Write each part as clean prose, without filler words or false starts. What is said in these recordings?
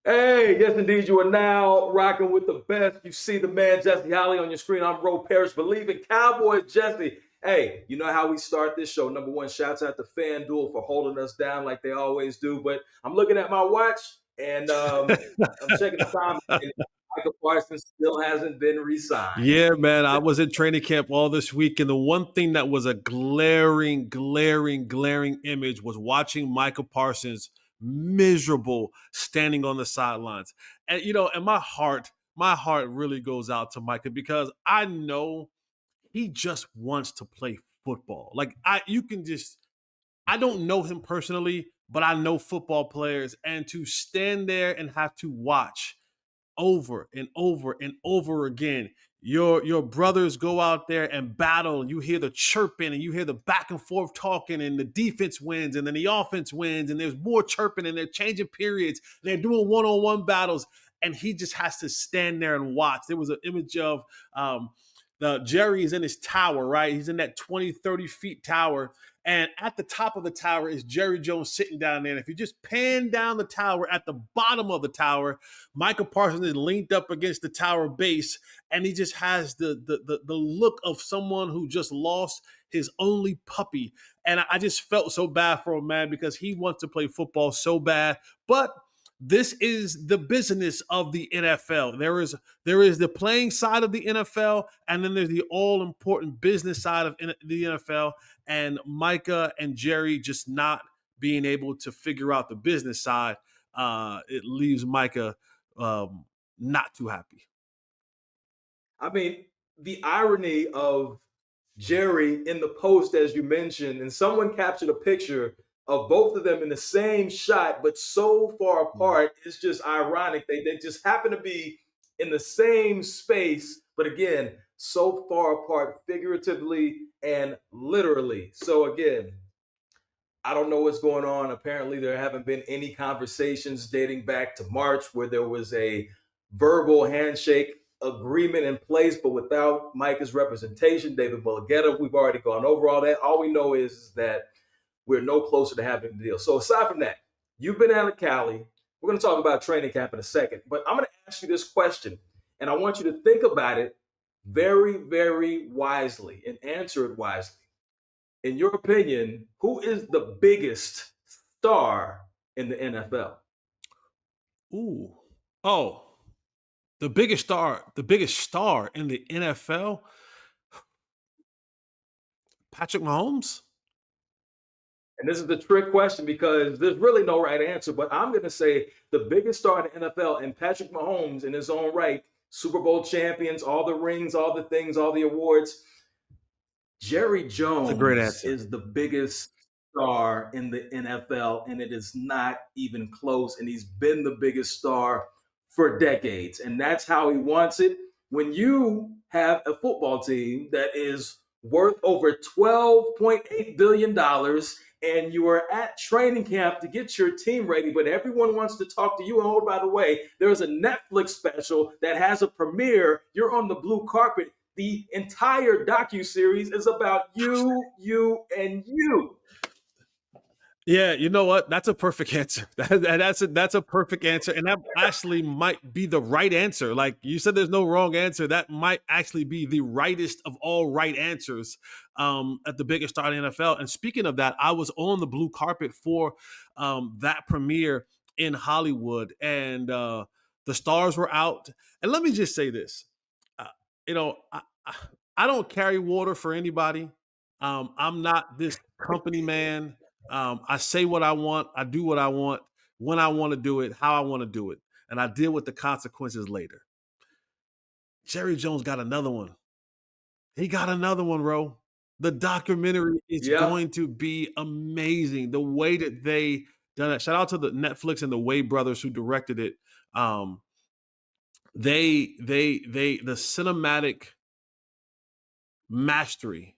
Hey, yes, indeed. You are now rocking with the best. You see the man, Jesse Holley, on your screen. I'm Parish, Bleav in Cowboys Jesse. Hey, you know how we start this show. Number one, shouts out to FanDuel for holding us down like they always do. But I'm looking at my watch and I'm checking the time. And Micah Parsons still hasn't been re-signed. Yeah, man. I was in training camp all this week, and the one thing that was a glaring image was watching Micah Parsons miserable standing on the sidelines. And and my heart really goes out to Micah because I know he just wants to play football. Like I don't know him personally, but I know football players, and to stand there and have to watch over and over and over again. Your brothers go out there and battle, and you hear the chirping and you hear the back and forth talking, and the defense wins and then the offense wins, and there's more chirping and they're changing periods and they're doing one-on-one battles, and he just has to stand there and watch. There was an image of the Jerry is in his tower, right? He's in that 20, 30 feet tower. And at the top of the tower is Jerry Jones sitting down there. And if you just pan down the tower, at the bottom of the tower, Micah Parsons is leaned up against the tower base, and he just has the look of someone who just lost his only puppy. And I just felt so bad for him, man, because he wants to play football so bad. But this is the business of the NFL. There is the playing side of the NFL, and then there's the all-important business side of the NFL. And Micah and Jerry just not being able to figure out the business side, it leaves Micah not too happy. I mean, the irony of Jerry in the post, as you mentioned, and someone captured a picture of both of them in the same shot, but so far apart. It's just ironic. They just happen to be in the same space, but again, so far apart, figuratively and literally. So again, I don't know what's going on. Apparently, there haven't been any conversations dating back to March where there was a verbal handshake agreement in place, but without Micah's representation, David Mulligetta, we've already gone over all that. All we know is that we're no closer to having the deal. So aside from that, you've been out of Cali. We're going to talk about training camp in a second, but I'm going to ask you this question, and I want you to think about it very, very wisely and answer it wisely. In your opinion, who is the biggest star in the NFL? Ooh. Oh, the biggest star in the NFL, Patrick Mahomes. And this is the trick question because there's really no right answer, but I'm going to say the biggest star in the NFL, and Patrick Mahomes in his own right, Super Bowl champions, all the rings, all the things, all the awards. Jerry That's a great Jones answer. is the biggest star in the NFL, and it is not even close. And he's been the biggest star for decades, and that's how he wants it. When you have a football team that is worth over $12.8 billion and you are at training camp to get your team ready, but everyone wants to talk to you. And oh, by the way, there's a Netflix special that has a premiere. You're on the blue carpet. The entire docu-series is about you, and you. Yeah, you know what? That's a perfect answer. That's a perfect answer, and that actually might be the right answer. Like you said, there's no wrong answer. That might actually be the rightest of all right answers at the biggest star in the NFL. And speaking of that, I was on the blue carpet for that premiere in Hollywood, and the stars were out. And let me just say this: uh, you know, I don't carry water for anybody. I'm not this company man. I say what I want. I do what I want, when I want to do it, how I want to do it. And I deal with the consequences later. Jerry Jones got another one. He got another one, bro. The documentary is Yeah. going to be amazing. The way that they done it. Shout out to the Netflix and the Way brothers who directed it. Um, the cinematic mastery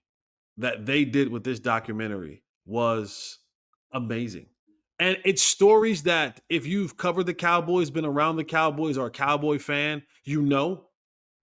that they did with this documentary was amazing. And it's stories that if you've covered the Cowboys, been around the Cowboys, or a Cowboy fan, you know.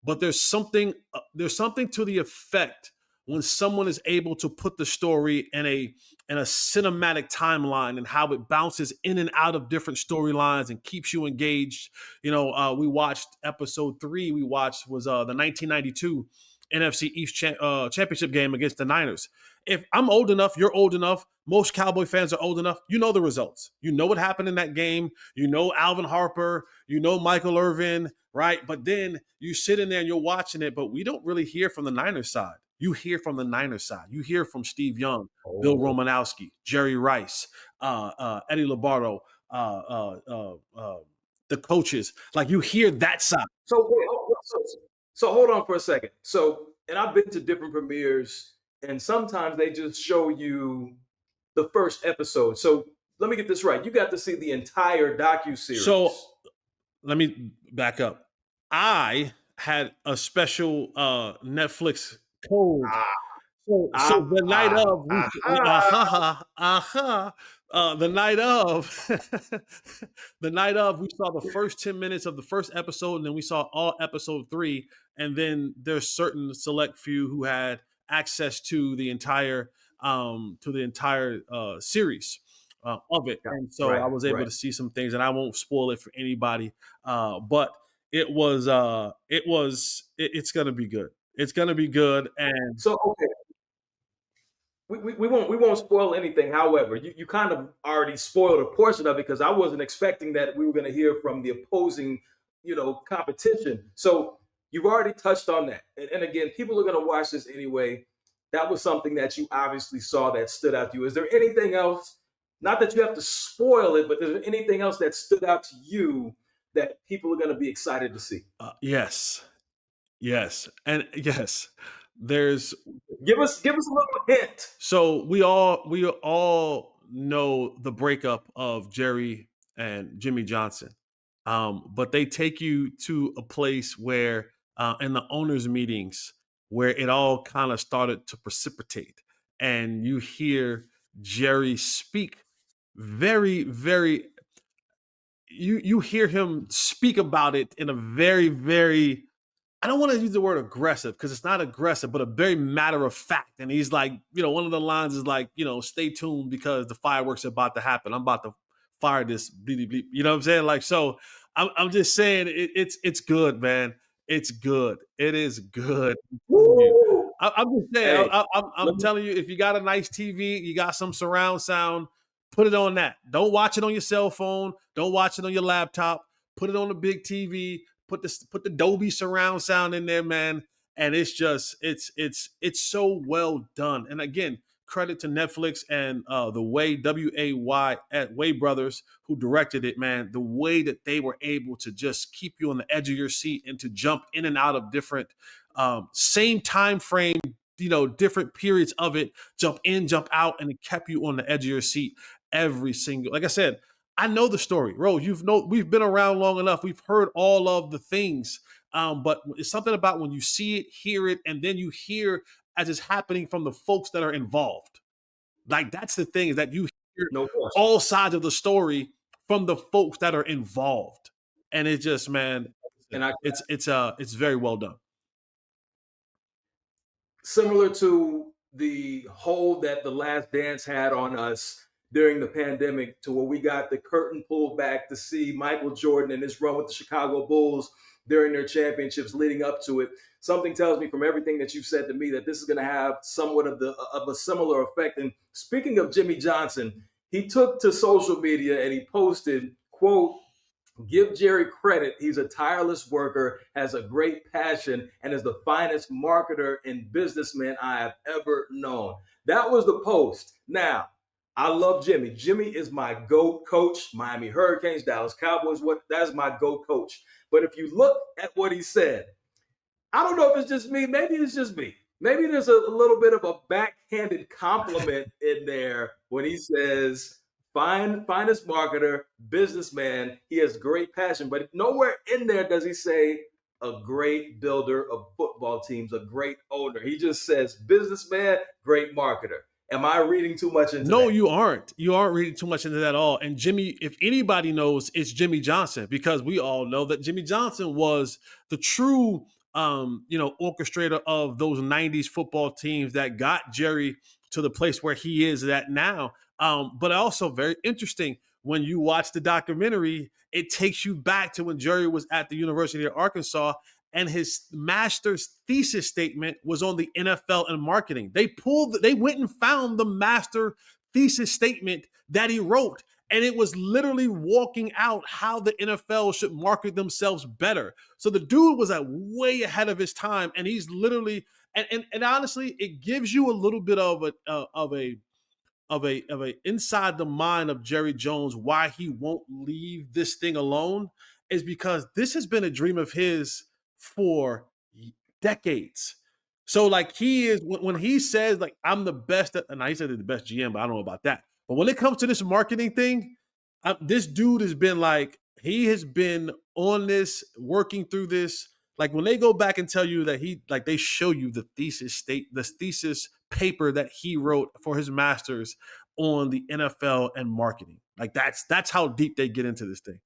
But there's something to the effect when someone is able to put the story in a cinematic timeline and how it bounces in and out of different storylines and keeps you engaged. We watched episode 3. We watched was the 1992 NFC East championship game against the Niners. If I'm old enough, you're old enough, most Cowboy fans are old enough, you know the results. You know what happened in that game. You know Alvin Harper, you know Michael Irvin, right? But then you sit in there and you're watching it, but we don't really hear from the Niners side. You hear from the Niners side. You hear from Steve Young, Bill Romanowski, Jerry Rice, Eddie Lombardo, the coaches. Like, you hear that side. So hold on for a second. So, and I've been to different premieres, and sometimes they just show you the first episode. So let me get this right. You got to see the entire docuseries. So let me back up. I had a special Netflix code. So the night of, the night of, the night of, we saw the first 10 minutes of the first episode, and then we saw all episode 3, and then there's certain select few who had access to the entire series of it, and so I was able to see some things, and I won't spoil it for anybody, but it's gonna be good. It's gonna be good, and so okay. We won't spoil anything. However, you kind of already spoiled a portion of it, because I wasn't expecting that we were going to hear from the opposing, competition. So you've already touched on that. And again, people are going to watch this anyway. That was something that you obviously saw that stood out to you. Is there anything else? Not that you have to spoil it, but is there anything else that stood out to you that people are going to be excited to see? Yes, and yes. There's give us a little hint. So we all know the breakup of Jerry and Jimmy Johnson, but they take you to a place where in the owners' meetings where it all kind of started to precipitate, and you hear Jerry speak very, very. You hear him speak about it in a very, very, I don't want to use the word aggressive because it's not aggressive, but a very matter of fact. And he's like, one of the lines is like, stay tuned because the fireworks are about to happen. I'm about to fire this bleep, bleep. You know what I'm saying? Like, so I'm just saying it's good, man. It's good. It is good. I'm just saying, I'm telling you, if you got a nice TV, you got some surround sound, put it on that. Don't watch it on your cell phone. Don't watch it on your laptop. Put it on the big TV. Put the Dolby surround sound in there, man. And it's just it's so well done. And again, credit to Netflix and the Way WAY at Way Brothers who directed it, man. The way that they were able to just keep you on the edge of your seat and to jump in and out of different same time frame, different periods of it, jump in, jump out, and it kept you on the edge of your seat every single. Like I said, I know the story, Ro. We've been around long enough. We've heard all of the things, but it's something about when you see it, hear it, and then you hear as it's happening from the folks that are involved. Like, that's the thing, is that you hear all sides of the story from the folks that are involved, and it just, man, and it's very well done. Similar to the hold that The Last Dance had on us during the pandemic, to where we got the curtain pulled back to see Michael Jordan and his run with the Chicago Bulls during their championships leading up to it. Something tells me from everything that you've said to me that this is going to have somewhat of a similar effect. And speaking of Jimmy Johnson, he took to social media and he posted, quote, "Give Jerry credit. He's a tireless worker, has a great passion, and is the finest marketer and businessman I have ever known." That was the post. Now, I love Jimmy. Jimmy is my GOAT coach. Miami Hurricanes, Dallas Cowboys, that's my GOAT coach. But if you look at what he said, I don't know if it's just me. Maybe it's just me. Maybe there's a little bit of a backhanded compliment in there when he says, finest marketer, businessman. He has great passion, but nowhere in there does he say a great builder of football teams, a great owner. He just says businessman, great marketer. Am I reading too much into that? No, you aren't. You aren't reading too much into that at all. And Jimmy, if anybody knows, it's Jimmy Johnson, because we all know that Jimmy Johnson was the true orchestrator of those 90s football teams that got Jerry to the place where he is at now. But also very interesting when you watch the documentary, it takes you back to when Jerry was at the University of Arkansas and his master's thesis statement was on the NFL and marketing. They went and found the master thesis statement that he wrote. And it was literally walking out how the NFL should market themselves better. So the dude was way ahead of his time, and he's literally and honestly, it gives you a little bit of a inside the mind of Jerry Jones why he won't leave this thing alone is because this has been a dream of his for decades. So like he is when he says like I'm the best at, and I said the best GM, but I don't know about that. But when it comes to this marketing thing, this dude has been like he has been on this, working through this. Like when they go back and tell you that they show you the thesis paper that he wrote for his master's on the NFL and marketing. Like that's how deep they get into this thing.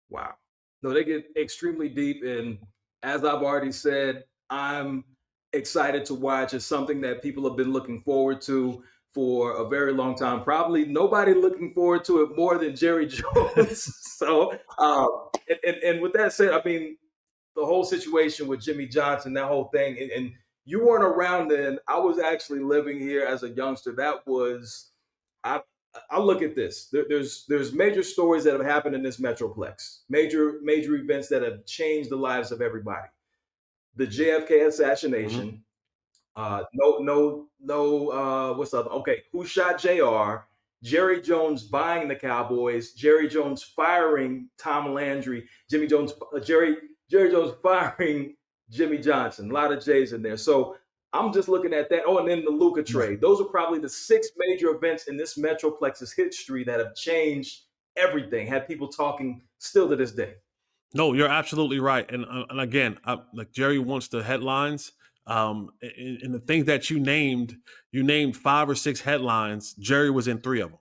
Wow. No, they get extremely deep. And as I've already said, I'm excited to watch. It's something that people have been looking forward to for a very long time. Probably nobody looking forward to it more than Jerry Jones. So, and with that said, I mean, the whole situation with Jimmy Johnson, that whole thing, and you weren't around then. I was actually living here as a youngster. That was, I look at this. There's major stories that have happened in this metroplex, major events that have changed the lives of everybody. The JFK assassination. No. What's the other? Okay, who shot JR? Jerry Jones buying the Cowboys. Jerry Jones firing Tom Landry. Jerry Jones firing Jimmy Johnson. A lot of J's in there. So I'm just looking at that. Oh, and then the Luka trade. Those are probably the 6 major events in this Metroplex's history that have changed everything. Had people talking still to this day. No, you're absolutely right. And again, like Jerry wants the headlines. And the things that you named 5 or 6 headlines. Jerry was in 3 of them.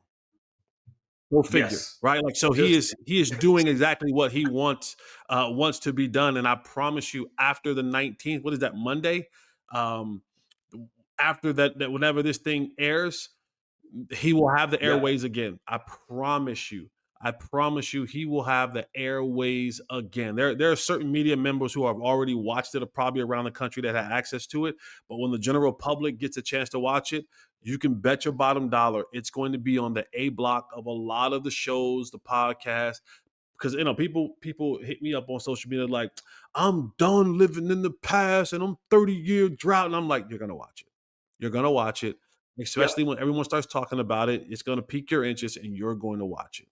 Go figure, Yes. right? Like so, he is doing exactly what he wants to be done. And I promise you, after the 19th, what is that, Monday? After that whenever this thing airs, he will have the airways again. I promise you. He will have the airways again. There are certain media members who have already watched it, or probably around the country, that have access to it. But when the general public gets a chance to watch it, you can bet your bottom dollar it's going to be on the A block of a lot of the shows, the podcasts. Because people hit me up on social media like, I'm done living in the past and I'm 30-year drought. And I'm like, you're gonna watch it. You're gonna watch it. Especially when everyone starts talking about it, it's gonna pique your interest and you're going to watch it.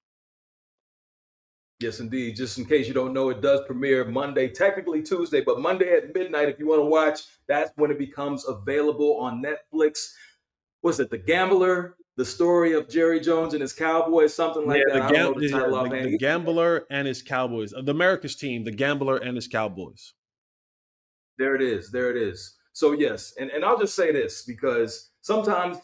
Yes, indeed. Just in case you don't know, it does premiere Monday, technically Tuesday, but Monday at midnight. If you want to watch, that's when it becomes available on Netflix. What's it? The Gambler, the story of Jerry Jones and his Cowboys, something like that. I don't know the title offhand. The Gambler and his Cowboys, the America's team, the Gambler and his Cowboys. There it is. So yes, and I'll just say this, because sometimes,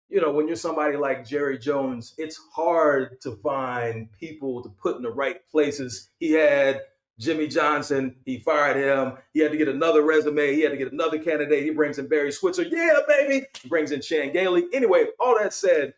when you're somebody like Jerry Jones, it's hard to find people to put in the right places. He had Jimmy Johnson, he fired him. He had to get another resume. He had to get another candidate. He brings in Barry Switzer. Yeah, baby. He brings in Chan Gailey. Anyway, all that said,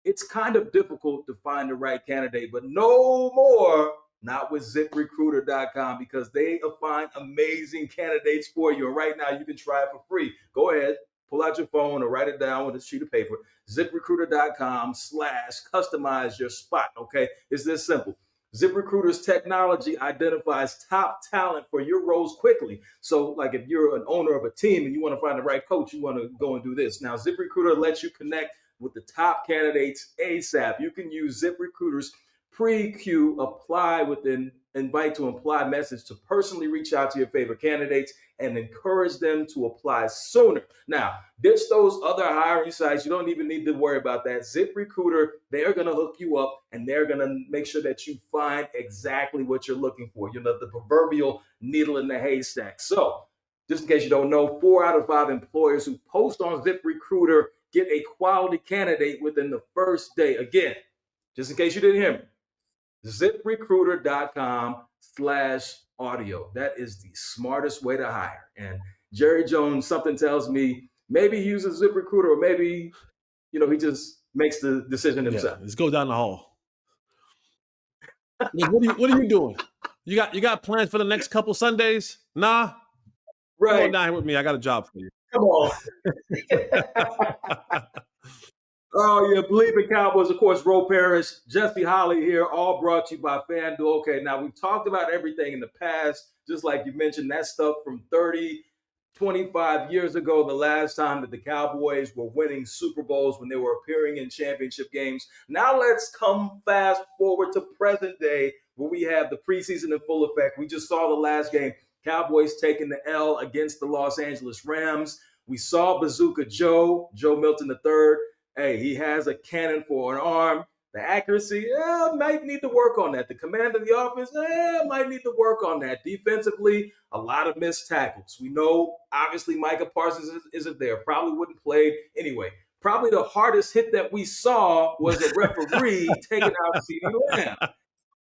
it's kind of difficult to find the right candidate, but no more, not with ZipRecruiter.com, because they find amazing candidates for you. And right now, you can try it for free. Go ahead, pull out your phone or write it down with a sheet of paper. ZipRecruiter.com/customize your spot. Okay, it's this simple. ZipRecruiter's technology identifies top talent for your roles quickly. So, like if you're an owner of a team and you want to find the right coach, you want to go and do this. Now, ZipRecruiter lets you connect with the top candidates ASAP. You can use ZipRecruiter's pre-queue apply within invite to apply message to personally reach out to your favorite candidates and encourage them to apply sooner. Now, ditch those other hiring sites. You don't even need to worry about that. ZipRecruiter, they're going to hook you up and they're going to make sure that you find exactly what you're looking for. The proverbial needle in the haystack. So, just in case you don't know, 4 out of 5 employers who post on ZipRecruiter get a quality candidate within the first day. Again, just in case you didn't hear me, ZipRecruiter.com/audio. That is the smartest way to hire. And Jerry Jones, something tells me maybe he uses ZipRecruiter, or maybe he just makes the decision Yeah, himself. let's go down the hall. What are you doing? You got plans for the next couple Sundays? Nah. Come on Right. down here with me. I got a job for you. Come on. Oh, yeah, Bleav in Cowboys, of course, Parish, Jesse Holley here, all brought to you by FanDuel. Okay, now we've talked about everything in the past, just like you mentioned, that stuff from 30, 25 years ago, the last time that the Cowboys were winning Super Bowls when they were appearing in championship games. Now let's come fast forward to present day, where we have the preseason in full effect. We just saw the last game, Cowboys taking the L against the Los Angeles Rams. We saw Bazooka Joe Milton III. Hey, he has a cannon for an arm. The accuracy, might need to work on that. The command of the offense, might need to work on that. Defensively, a lot of missed tackles. We know, obviously, Micah Parsons isn't there. Probably wouldn't play anyway. Probably the hardest hit that we saw was a referee taking out CeeDee Lamb.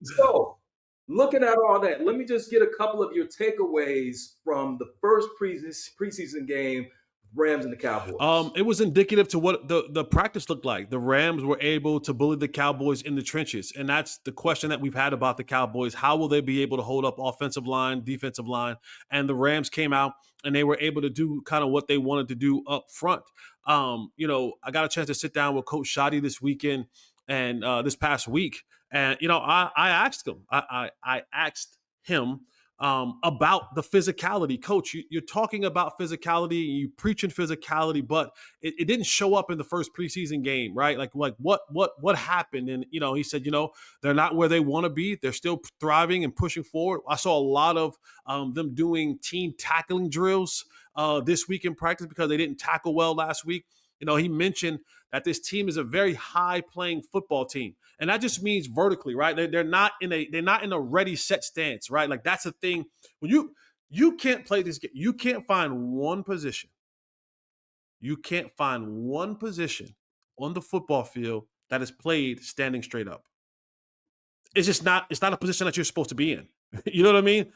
So, looking at all that, let me just get a couple of your takeaways from the first preseason game, Rams and the Cowboys. It was indicative to what the practice looked like. The Rams were able to bully the Cowboys in the trenches, and that's the question that we've had about the Cowboys. How will they be able to hold up offensive line, defensive line? And the Rams came out and they were able to do kind of what they wanted to do up front. I got a chance to sit down with Coach Shoddy this weekend and this past week, and I asked him. I asked him about the physicality. Coach, you're talking about physicality, you preaching physicality, but it didn't show up in the first preseason game, right? Like what happened? And he said, they're not where they want to be. They're still thriving and pushing forward. I saw a lot of them doing team tackling drills this week in practice because they didn't tackle well last week. He mentioned that this team is a very high playing football team. And that just means vertically, right? They're not in a ready set stance, right? Like that's the thing. When you can't play this game, you can't find one position. You can't find one position on the football field that is played standing straight up. It's not a position that you're supposed to be in. You know what I mean?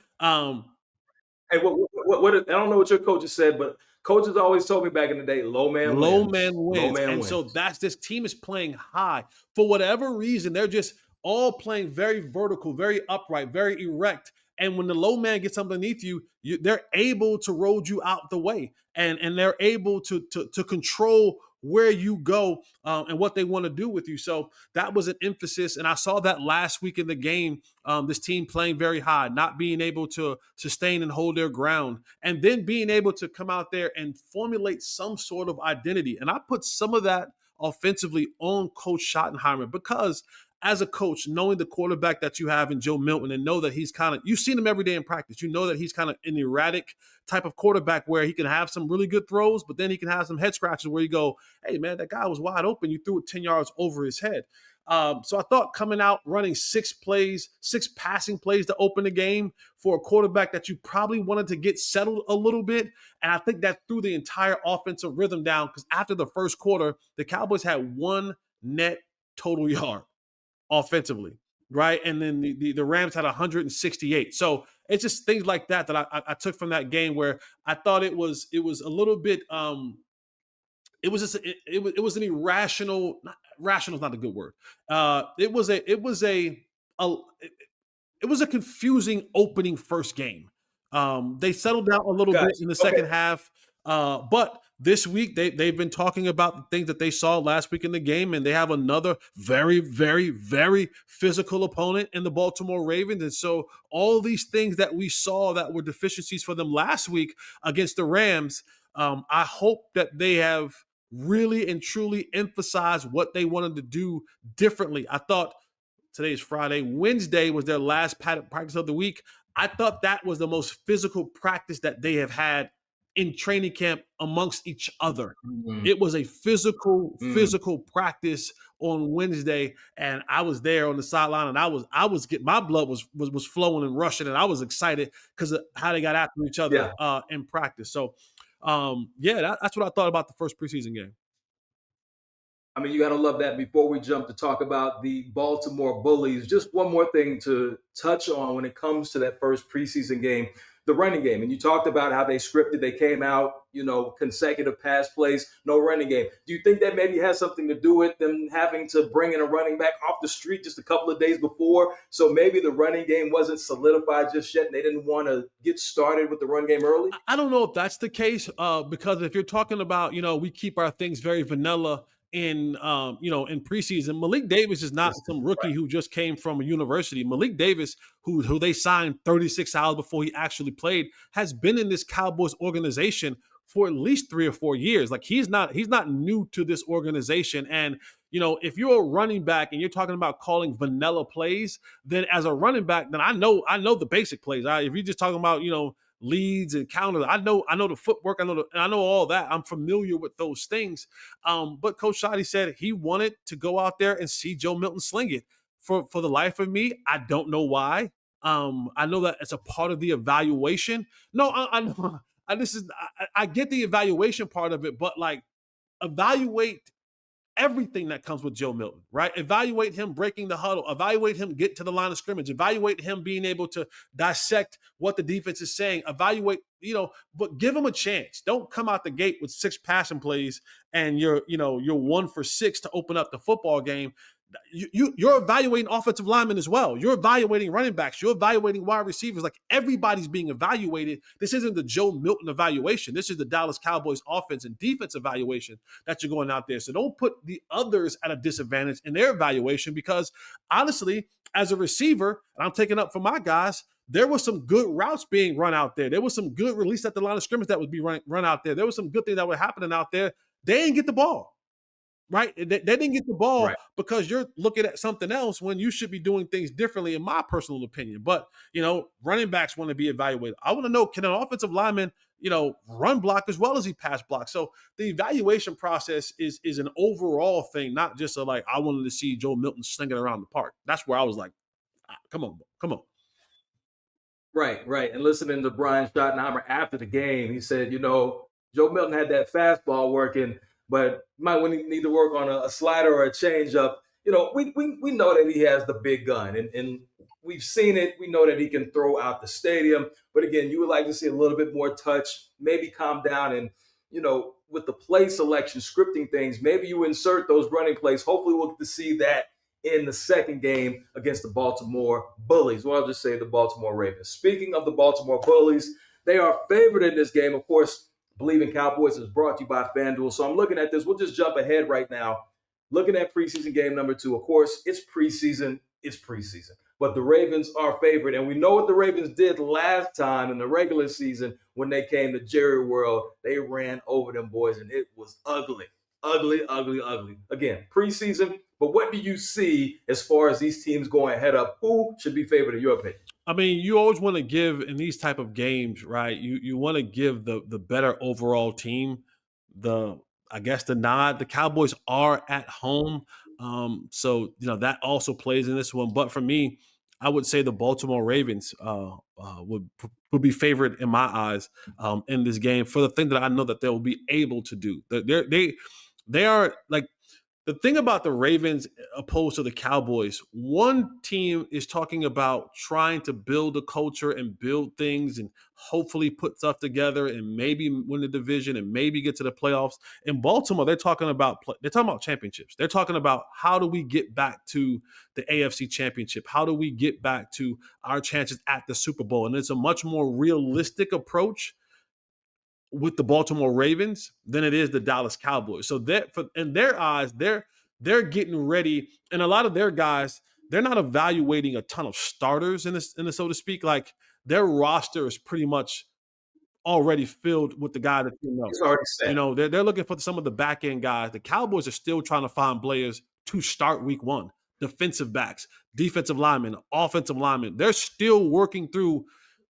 Hey, what I don't know what your coaches said, but coaches always told me back in the day, low man Low wins. man Low wins. man And wins. so this team is playing high. For whatever reason, they're just all playing very vertical, very upright, very erect. And when the low man gets underneath you, they're able to roll you out the way. And they're able to control where you go and what they want to do with you. So that was an emphasis. And I saw that last week in the game, this team playing very high, not being able to sustain and hold their ground, and then being able to come out there and formulate some sort of identity. And I put some of that offensively on Coach Schottenheimer because as a coach, knowing the quarterback that you have in Joe Milton and know that he's kind of, you've seen him every day in practice. You know that he's kind of an erratic type of quarterback where he can have some really good throws, but then he can have some head scratches where you go, hey, man, that guy was wide open. You threw it 10 yards over his head. So I thought coming out running 6 passing plays to open the game for a quarterback that you probably wanted to get settled a little bit. And I think that threw the entire offensive rhythm down because after the first quarter, the Cowboys had 1 net total yard offensively, right? And then the Rams had 168. So it's just things like that I took from that game where I thought it was a little bit it was just it was an irrational. Rational is not a good word. It was a confusing opening first game. They settled down a little bit in the second half, but this week they've been talking about the things that they saw last week in the game, and they have another very, very, very physical opponent in the Baltimore Ravens. And so all these things that we saw that were deficiencies for them last week against the Rams, I hope that they have really and truly emphasized what they wanted to do differently. I thought today is Friday. Wednesday was their last practice of the week. I thought that was the most physical practice that they have had in training camp amongst each other. Mm-hmm. It was a physical practice on Wednesday, and I was there on the sideline, and I was getting, my blood was flowing and rushing, and I was excited because of how they got after each other in practice. So, that's what I thought about the first preseason game. I mean, you got to love that. Before we jump to talk about the Baltimore Bullies, just one more thing to touch on when it comes to that first preseason game, the running game. And you talked about how they scripted, they came out, consecutive pass plays, no running game. Do you think that maybe has something to do with them having to bring in a running back off the street just a couple of days before? So maybe the running game wasn't solidified just yet and they didn't want to get started with the run game early? I don't know if that's the case, because if you're talking about, we keep our things very vanilla in preseason. Malik Davis is not some rookie who just came from a university. Malik Davis, who they signed 36 hours before he actually played, has been in this Cowboys organization for at least 3 or 4 years. Like he's not new to this organization. And if you're a running back and you're talking about calling vanilla plays, then as a running back, then I know the basic plays. If you're just talking about leads and counters, I know the footwork, I know all that. I'm familiar with those things. But Coach Shoddy said he wanted to go out there and see Joe Milton sling it. For the life of me, I don't know why. I know that it's a part of the evaluation. No, I know. I get the evaluation part of it, but like evaluate everything that comes with Joe Milton, right? Evaluate him breaking the huddle, evaluate him get to the line of scrimmage, evaluate him being able to dissect what the defense is saying, evaluate, but give him a chance. Don't come out the gate with 6 passing plays and you're 1 for 6 to open up the football game. You're evaluating offensive linemen as well. You're evaluating running backs. You're evaluating wide receivers. Like everybody's being evaluated. This isn't the Joe Milton evaluation. This is the Dallas Cowboys offense and defense evaluation that you're going out there. So don't put the others at a disadvantage in their evaluation, because honestly, as a receiver, and I'm taking up for my guys, there was some good routes being run out there. There was some good release at the line of scrimmage that would be run out there. There was some good things that were happening out there. They didn't get the ball. Right? They didn't get the ball Right. because you're looking at something else when you should be doing things differently, in my personal opinion. But, running backs want to be evaluated. I want to know, can an offensive lineman, run block as well as he pass block? So the evaluation process is an overall thing, not just I wanted to see Joe Milton slinging around the park. That's where I was like, come on. Right, right. And listening to Brian Schottenheimer after the game, he said, Joe Milton had that fastball working, but might need to work on a slider or a changeup. We know that he has the big gun, and we've seen it. We know that he can throw out the stadium. But again, you would like to see a little bit more touch, maybe calm down, and with the play selection, scripting things, maybe you insert those running plays. Hopefully, we'll get to see that in the second game against the Baltimore Bullies. Well, I'll just say the Baltimore Ravens. Speaking of the Baltimore Bullies, they are favored in this game. Of course, Bleav in Cowboys is brought to you by FanDuel. So I'm looking at this. We'll just jump ahead right now. Looking at preseason game number 2. Of course, it's preseason. But the Ravens are favored. And we know what the Ravens did last time in the regular season when they came to Jerry World. They ran over them boys, and it was ugly. Ugly. Again, preseason. But what do you see as far as these teams going head up? Who should be favored in your opinion? I mean, you always want to give in these type of games, right? You want to give the better overall team the nod. The Cowboys are at home, so that also plays in this one. But for me, I would say the Baltimore Ravens would be favored in my eyes in this game for the thing that I know that they will be able to do. They are like. The thing about the Ravens opposed to the Cowboys, one team is talking about trying to build a culture and build things and hopefully put stuff together and maybe win the division and maybe get to the playoffs. In Baltimore, they're talking about championships. They're talking about how do we get back to the AFC Championship? How do we get back to our chances at the Super Bowl? And it's a much more realistic approach with the Baltimore Ravens than it is the Dallas Cowboys. So that in their eyes, they're getting ready, and a lot of their guys, they're not evaluating a ton of starters in this so to speak. Like their roster is pretty much already filled with the guy that It's already set. They're looking for some of the back end guys. The Cowboys are still trying to find players to start week 1. Defensive backs, defensive linemen, offensive linemen. They're still working through.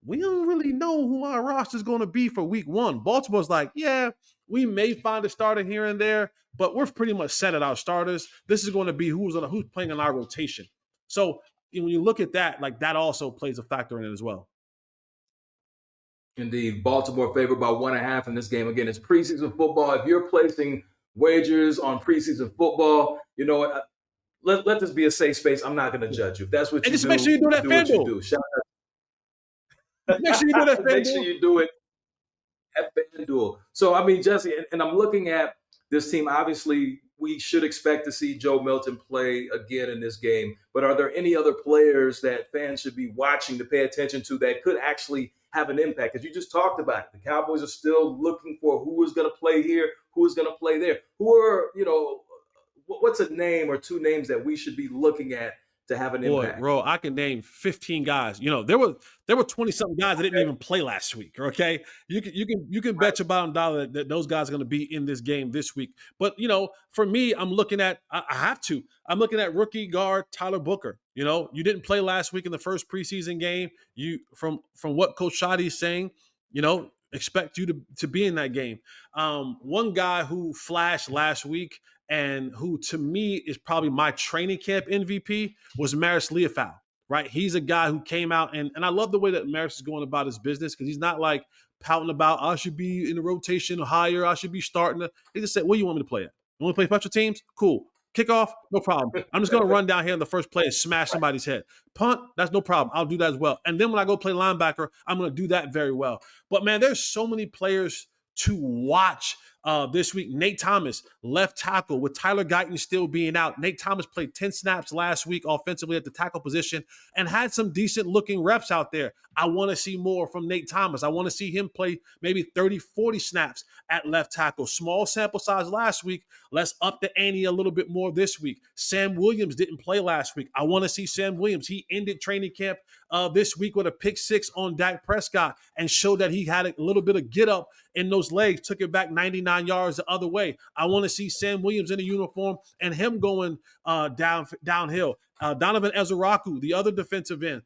We don't really know who our roster is going to be for week 1. Baltimore's like, yeah, we may find a starter here and there, but we're pretty much set at our starters. This is going to be who's playing in our rotation. So when you look at that, like that also plays a factor in it as well. Indeed, Baltimore favored by 1.5 in this game. Again, it's preseason football. If you're placing wagers on preseason football. You know what? Let this be a safe space. I'm not going to judge you. If that's what And you just make sure do, you do that do what you FanDuel. do. Shout Make sure you do that out. Make sure FanDuel. you do it at FanDuel. So, I mean, Jesse, and I'm looking at this team. Obviously, we should expect to see Joe Milton play again in this game. But are there any other players that fans should be watching to pay attention to that could actually have an impact? Because you just talked about it. The Cowboys are still looking for who is going to play here, who is going to play there. Who are, what's a name or two names that we should be looking at to have an Boy, impact? bro, I can name 15 guys. There were 20 something guys that didn't Okay. even play last week. Okay, you can bet your bottom dollar that those guys are going to be in this game this week. But for me, I'm looking at I have to. I'm looking at rookie guard Tyler Booker. You didn't play last week in the first preseason game. You from what Coach Shoddy is saying, expect you to be in that game. One guy who flashed last week and who to me is probably my training camp MVP was Maris Leofau, right? He's a guy who came out and I love the way that Maris is going about his business because he's not like pouting about I should be in the rotation higher, I should be starting. He just said, "What do you want me to play at? You want to play special teams? Cool. Kickoff, no problem. I'm just going to run down here in the first play and smash somebody's head. Punt, that's no problem. I'll do that as well. And then when I go play linebacker, I'm going to do that very well. But man, there's so many players to watch this week. Nate Thomas, left tackle, with Tyler Guyton still being out. Nate Thomas played 10 snaps last week offensively at the tackle position and had some decent looking reps out there. I want to see more from Nate Thomas. I want to see him play maybe 30, 40 snaps at left tackle. Small sample size last week. Let's up the ante a little bit more this week. Sam Williams didn't play last week. I want to see Sam Williams. He ended training camp this week with a pick six on Dak Prescott and showed that he had a little bit of get up in those legs, took it back 99 yards the other way. I want to see Sam Williams in a uniform and him going downhill. Donovan Ezeraku, the other defensive end,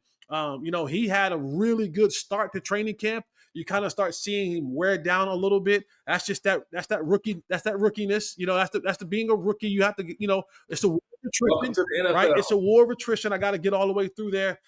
he had a really good start to training camp. You kind of start seeing him wear down a little bit. That's just that's that rookie. That's that rookiness. That's the being a rookie. You have to, it's a war of Welcome attrition, to the right? NFL. It's a war of attrition. I got to get all the way through there.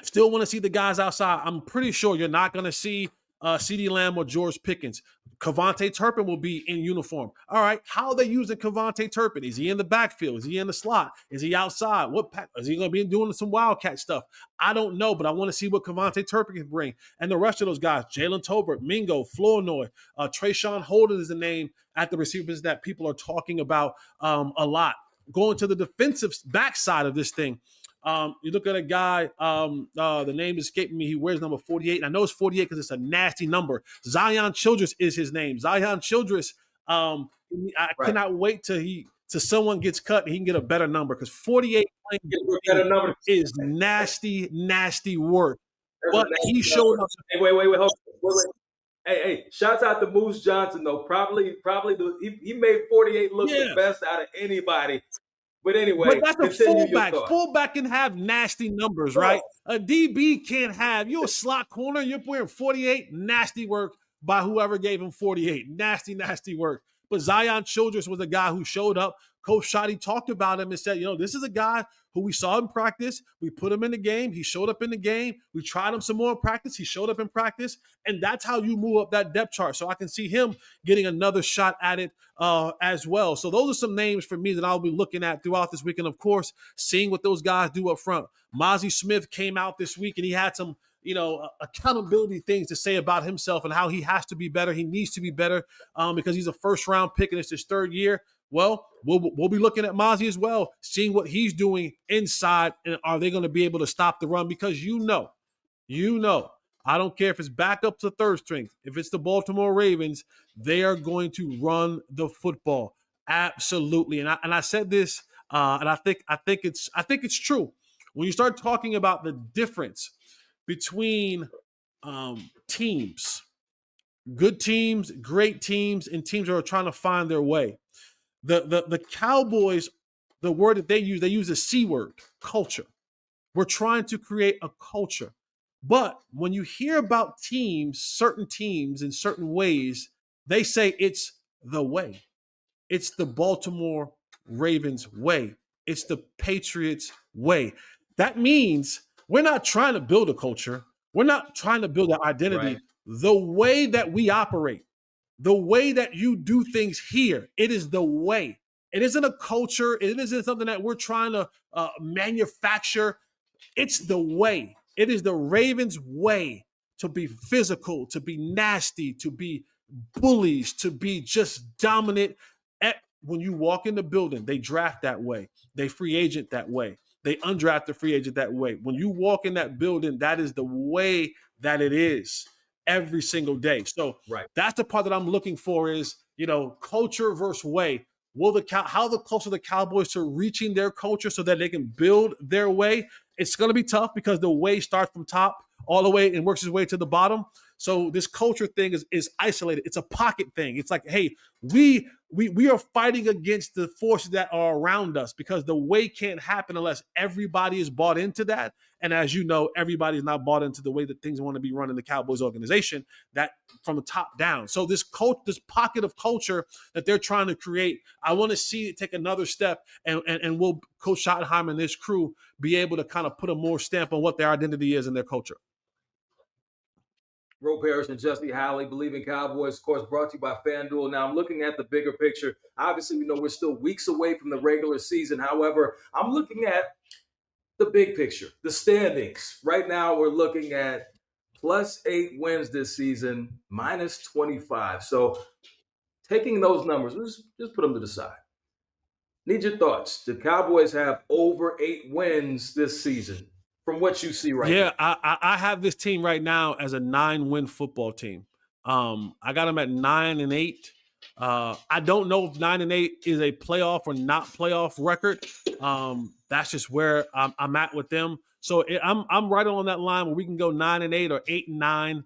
Still want to see the guys outside. I'm pretty sure you're not going to see CeeDee Lamb or George Pickens. Kevontae Turpin will be in uniform. All right, how are they using Kevontae Turpin? Is he in the backfield? Is he in the slot? Is he outside? Is he going to be doing some wildcat stuff? I don't know, but I want to see what Kevontae Turpin can bring. And the rest of those guys, Jalen Tolbert, Mingo, Flournoy, Trayshawn Holden is the name at the receivers that people are talking about a lot. Going to the defensive backside of this thing, you look at a guy, the name is escaping me. He wears number 48. And I know it's 48 because it's a nasty number. Zion Childress is his name. Zion Childress, I cannot wait till someone gets cut and he can get a better number because 48 is nasty, nasty work. But he showed up. Hey, wait, hold on. Wait. Hey, shouts out to Moose Johnson though. Probably he made 48 look the best out of anybody. But anyway, but that's a fullback. Fullback can have nasty numbers, right? A DB can't have. You're a slot corner. You're wearing 48. Nasty work by whoever gave him 48. Nasty, nasty work. But Zion Childress was a guy who showed up. Coach Shoddy talked about him and said, this is a guy who we saw in practice. We put him in the game. He showed up in the game. We tried him some more in practice. He showed up in practice. And that's how you move up that depth chart. So I can see him getting another shot at it as well. So those are some names for me that I'll be looking at throughout this weekend. Of course, seeing what those guys do up front. Mozzie Smith came out this week and he had some accountability things to say about himself and how he has to be better. He needs to be better because he's a first-round pick and it's his third year. Well, we'll be looking at Mozzie as well, seeing what he's doing inside, and are they going to be able to stop the run? Because I don't care if it's backup to third string. If it's the Baltimore Ravens, they are going to run the football. Absolutely. And I said this, and I think it's true. When you start talking about the difference between teams, good teams, great teams, and teams that are trying to find their way. The Cowboys, the word that they use a C word, culture. We're trying to create a culture. But when you hear about teams, certain teams in certain ways, they say it's the way. It's the Baltimore Ravens way. It's the Patriots way. That means we're not trying to build a culture. We're not trying to build an identity. Right. The way that we operate the way that you do things here, it is the way. It isn't a culture. It isn't something that we're trying to manufacture. It's the way. It is the Ravens' way to be physical, to be nasty, to be bullies, to be just dominant. When you walk in the building, they draft that way. They free agent that way. They undraft the free agent that way. When you walk in that building, that is the way that it is every single day. So Right. that's the part that I'm looking for is, culture versus way. How the closer the Cowboys to reaching their culture so that they can build their way? It's going to be tough because the way starts from top all the way and works its way to the bottom. So this culture thing is isolated. It's a pocket thing. It's like, hey, we are fighting against the forces that are around us because the way can't happen unless everybody is bought into that. And as you know, everybody's not bought into the way that things want to be run in the Cowboys organization, that from the top down. So this pocket of culture that they're trying to create, I want to see it take another step, and will Coach Schottenheimer and this crew be able to kind of put a more stamp on what their identity is and their culture. Parish and Jesse Holley, Bleav in Cowboys, of course, brought to you by FanDuel. Now, I'm looking at the bigger picture. Obviously, we know we're still weeks away from the regular season. However, I'm looking at the big picture, the standings. Right now, we're looking at +8 wins this season, -25. So taking those numbers, let's just put them to the side. Need your thoughts. The Cowboys have over 8 wins this season from what you see right now. I have this team right now as a 9-win football team. I got them at 9-8. I don't know if 9-8 is a playoff or not playoff record. That's just where I'm at with them. So I'm right on that line where we can go 9-8 or 8-9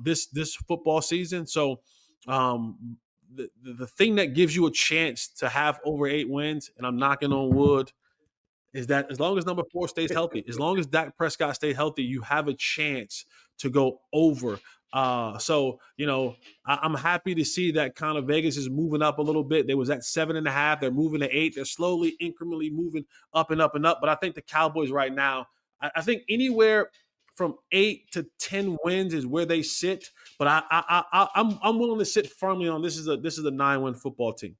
this football season. So the thing that gives you a chance to have over 8 wins, and I'm knocking on wood, is that as long as number 4 stays healthy, as long as Dak Prescott stays healthy, you have a chance to go over. So, I'm happy to see that kind of Vegas is moving up a little bit. They was at 7.5. They're moving to 8. They're slowly, incrementally moving up and up and up. But I think the Cowboys right now, I think anywhere from 8 to 10 wins is where they sit. But I'm willing to sit firmly on this is a 9-win football team.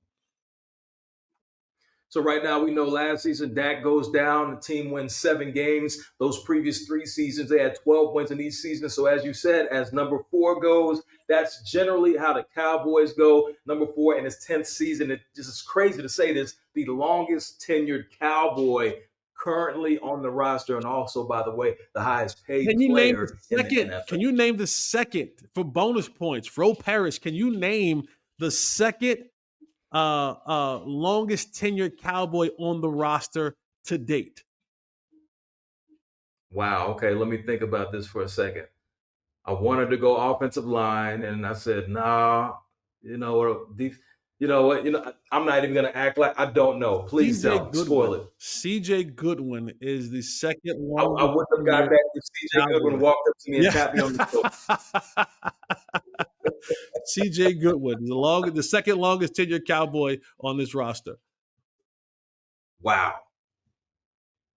So right now, we know last season Dak goes down. The team wins 7 games. Those previous 3 seasons, they had 12 wins in each season. So as you said, as number 4 goes, that's generally how the Cowboys go. Number 4 in his 10th season. It just is crazy to say this, the longest tenured Cowboy currently on the roster, and also, by the way, the highest paid player in the NFL. Can you name the second for bonus points? Parish, can you name the second longest tenured Cowboy on the roster to date? Wow. Okay, let me think about this for a second. I wanted to go offensive line, and I said, nah, you know what? I'm not even going to act like I don't know. Please don't spoil it. CJ Goodwin is the second I longest. wouldn't have got that if CJ Goodwin walked up to me and tapped me on the shoulder. CJ Goodwin, the second longest tenured Cowboy on this roster. Wow.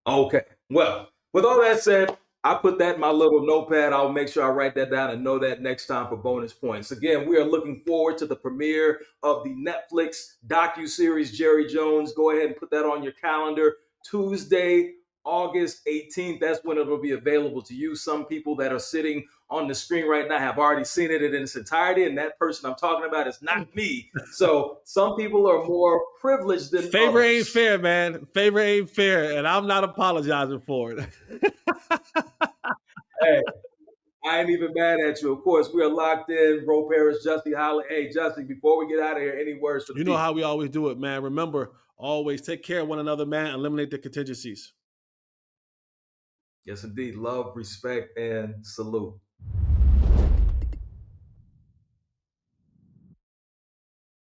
Okay. Well, with all that said, I put that in my little notepad. I'll make sure I write that down and know that next time for bonus points. Again, we are looking forward to the premiere of the Netflix docuseries Jerry Jones. Go ahead and put that on your calendar. Tuesday, August 18th. That's when it will be available to you. Some people that are sitting on the screen right now have already seen it in its entirety, and that person I'm talking about is not me. So some people are more privileged than Favor others. ain't fair, man. Favor ain't fair, and I'm not apologizing for it. Hey, I ain't even mad at you. Of course, we are locked in. Parish, Jesse Holley. Hey, Justin, before we get out of here, any words for the people? How we always do it, man. Remember, always take care of one another, man. Eliminate the contingencies. Yes, indeed. Love, respect, and salute.